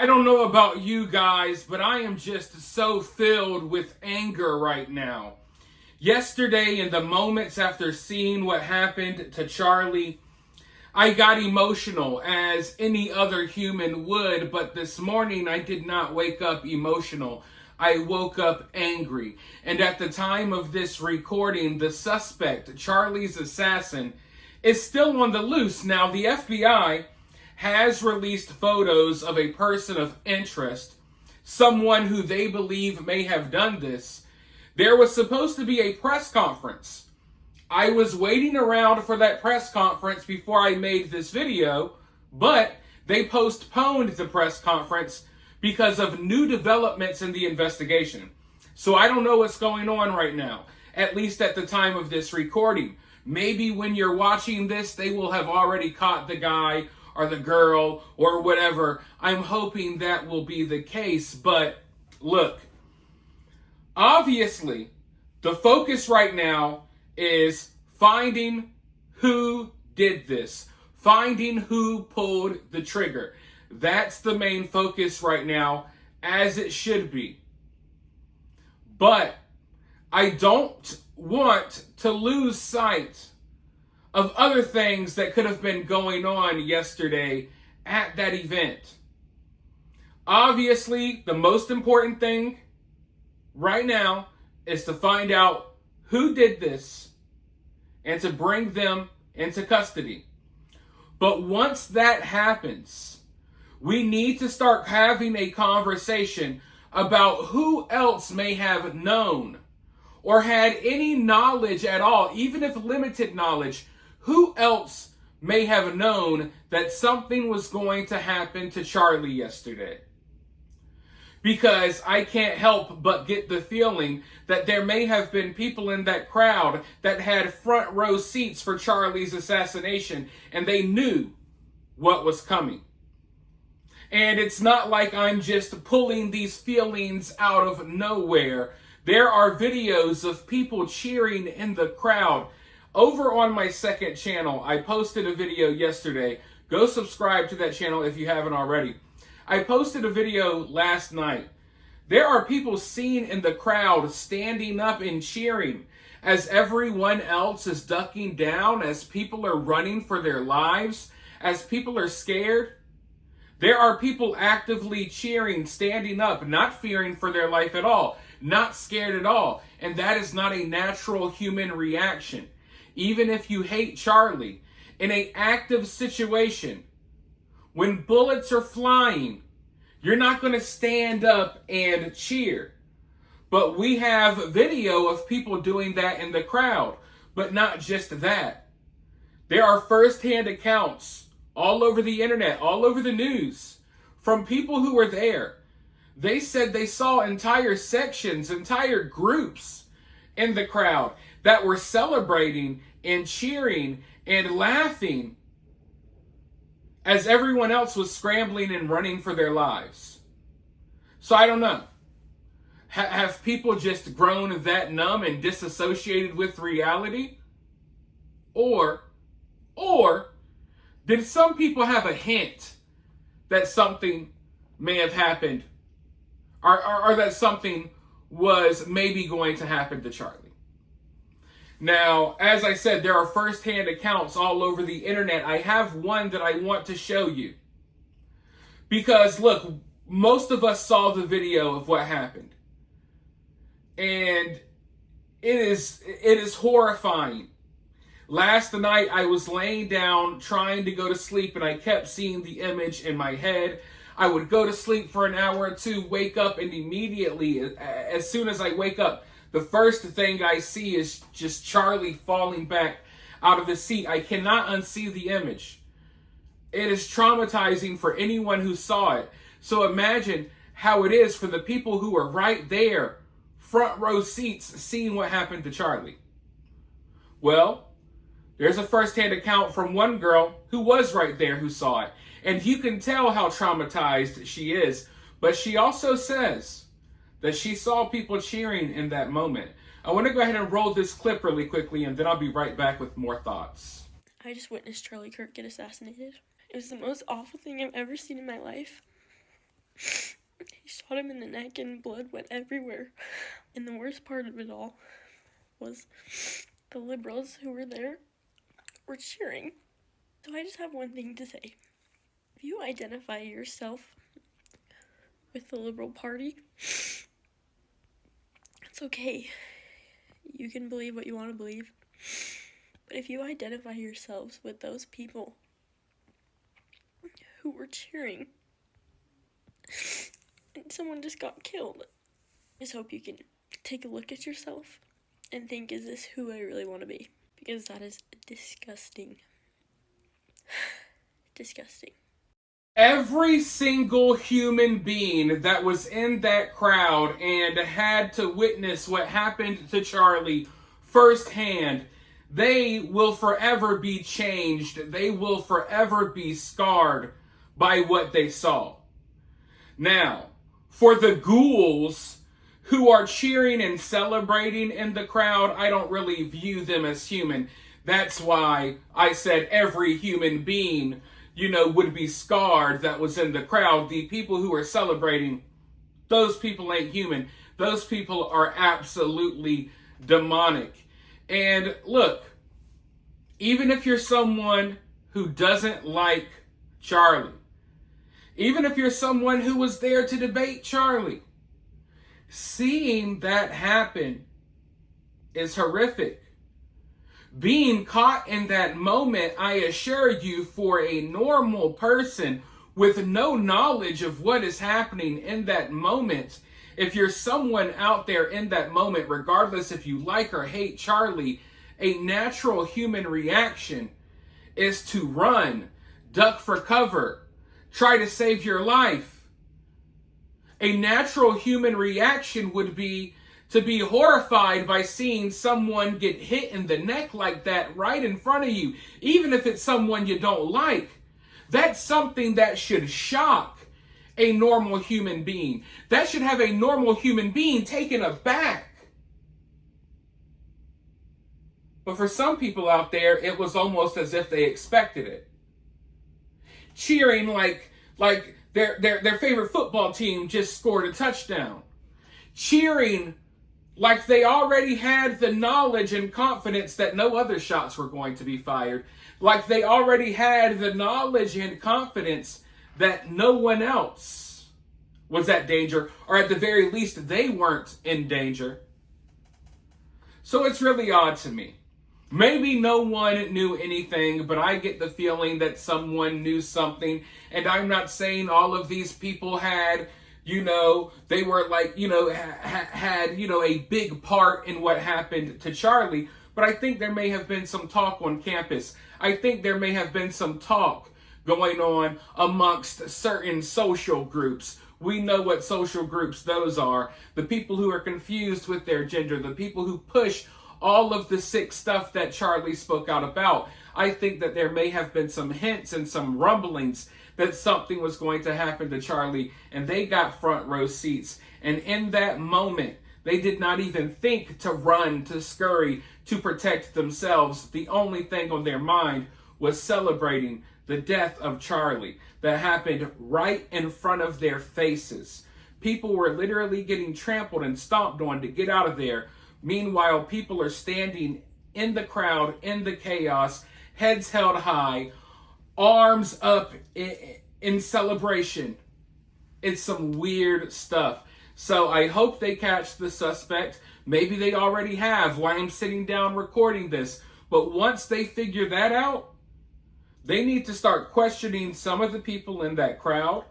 I don't know about you guys, but I am just so filled with anger right now. Yesterday, in the moments after seeing what happened to Charlie, I got emotional as any other human would, but this morning I did not wake up emotional. I woke up angry. And at the time of this recording, the suspect, Charlie's assassin, is still on the loose. Now, the FBI has released photos of a person of interest, someone who they believe may have done this. There was supposed to be a press conference. I was waiting around for that press conference before I made this video, but they postponed the press conference because of new developments in the investigation. So I don't know what's going on right now, at least at the time of this recording. Maybe when you're watching this, they will have already caught the guy or the girl or whatever. I'm hoping that will be the case, but look, obviously, the focus right now is finding who did this, finding who pulled the trigger. That's the main focus right now, as it should be. But I don't want to lose sight of other things that could have been going on yesterday at that event. Obviously, the most important thing right now is to find out who did this and to bring them into custody. But once that happens, we need to start having a conversation about who else may have known or had any knowledge at all, even if limited knowledge. Who else may have known that something was going to happen to Charlie yesterday? Because I can't help but get the feeling that there may have been people in that crowd that had front row seats for Charlie's assassination, and they knew what was coming. And it's not like I'm just pulling these feelings out of nowhere. There are videos of people cheering in the crowd. Over on my second channel, I posted a video yesterday. Go subscribe to that channel if you haven't already. I posted a video last night. There are people seen in the crowd standing up and cheering as everyone else is ducking down, as people are running for their lives, as people are scared. There are people actively cheering, standing up, not fearing for their life at all, not scared at all. And that is not a natural human reaction. Even if you hate Charlie, in an active situation, when bullets are flying, you're not going to stand up and cheer. But we have video of people doing that in the crowd. But not just that. There are firsthand accounts all over the internet, all over the news, from people who were there. They said they saw entire sections, entire groups in the crowd that were celebrating and cheering and laughing as everyone else was scrambling and running for their lives. So I don't know. Have people just grown that numb and disassociated with reality? Or did some people have a hint that something may have happened, or that something was maybe going to happen to Charlie? Now, as I said, there are first-hand accounts all over the internet. I have one that I want to show you. Because, look, most of us saw the video of what happened. And it is horrifying. Last night, I was laying down trying to go to sleep, and I kept seeing the image in my head. I would go to sleep for an hour or two, wake up, and immediately, as soon as I wake up, the first thing I see is just Charlie falling back out of his seat. I cannot unsee the image. It is traumatizing for anyone who saw it. So imagine how it is for the people who were right there, front row seats, seeing what happened to Charlie. Well, there's a first-hand account from one girl who was right there who saw it. And you can tell how traumatized she is. But she also says that she saw people cheering in that moment. I want to go ahead and roll this clip really quickly, and then I'll be right back with more thoughts. I just witnessed Charlie Kirk get assassinated. It was the most awful thing I've ever seen in my life. shot him in the neck and blood went everywhere. And the worst part of it all was the liberals who were there were cheering. So I just have one thing to say. If you identify yourself with the Liberal Party, it's okay. You can believe what you want to believe. But if you identify yourselves with those people who were cheering and someone just got killed, I just hope you can take a look at yourself and think, is this who I really want to be? Because that is disgusting. Disgusting. Every single human being that was in that crowd and had to witness what happened to Charlie firsthand, they will forever be changed. They will forever be scarred by what they saw. Now, for the ghouls who are cheering and celebrating in the crowd, I don't really view them as human. That's why I said every human being, would be scarred that was in the crowd. The people who are celebrating, those people ain't human. Those people are absolutely demonic. And look, even if you're someone who doesn't like Charlie, even if you're someone who was there to debate Charlie, seeing that happen is horrific. Being caught in that moment, I assure you, for a normal person with no knowledge of what is happening in that moment, if you're someone out there in that moment, regardless if you like or hate Charlie, a natural human reaction is to run, duck for cover, try to save your life. A natural human reaction would be to be horrified by seeing someone get hit in the neck like that right in front of you, even if it's someone you don't like. That's something that should shock a normal human being. That should have a normal human being taken aback. But for some people out there, it was almost as if they expected it. Cheering like their favorite football team just scored a touchdown. Cheering like they already had the knowledge and confidence that no other shots were going to be fired. Like they already had the knowledge and confidence that no one else was at danger, or at the very least, they weren't in danger. So it's really odd to me. Maybe no one knew anything, but I get the feeling that someone knew something. And I'm not saying all of these people had, they were had a big part in what happened to Charlie. But I think there may have been some talk on campus. I think there may have been some talk going on amongst certain social groups. We know what social groups those are. The people who are confused with their gender, the people who push all of the sick stuff that Charlie spoke out about. I think that there may have been some hints and some rumblings that something was going to happen to Charlie, and they got front row seats. And in that moment, they did not even think to run, to scurry, to protect themselves. The only thing on their mind was celebrating the death of Charlie that happened right in front of their faces. People were literally getting trampled and stomped on to get out of there. Meanwhile, people are standing in the crowd, in the chaos, heads held high, arms up in celebration. It's some weird stuff. So I hope they catch the suspect. Maybe they already have while I'm sitting down recording this. But once they figure that out, they need to start questioning some of the people in that crowd.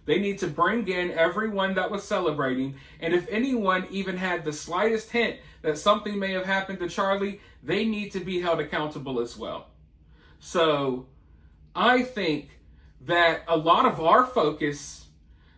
They need to bring in everyone that was celebrating. And if anyone even had the slightest hint that something may have happened to Charlie, they need to be held accountable as well. So I think that a lot of our focus,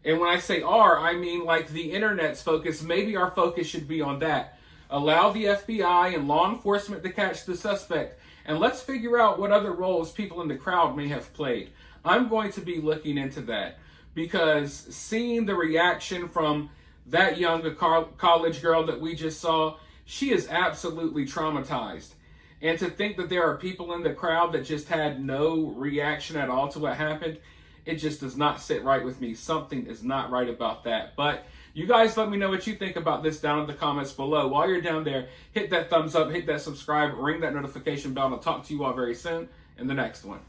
and when I say our, I mean like the internet's focus, maybe our focus should be on that. Allow the FBI and law enforcement to catch the suspect, and let's figure out what other roles people in the crowd may have played. I'm going to be looking into that, because seeing the reaction from that young college girl that we just saw, she is absolutely traumatized. And to think that there are people in the crowd that just had no reaction at all to what happened It just does not sit right with me. Something is not right about that. But you guys let me know what you think about this down in the comments below. While you're down there, hit that thumbs up, hit that subscribe, ring that notification bell, and I'll talk to you all very soon in the next one.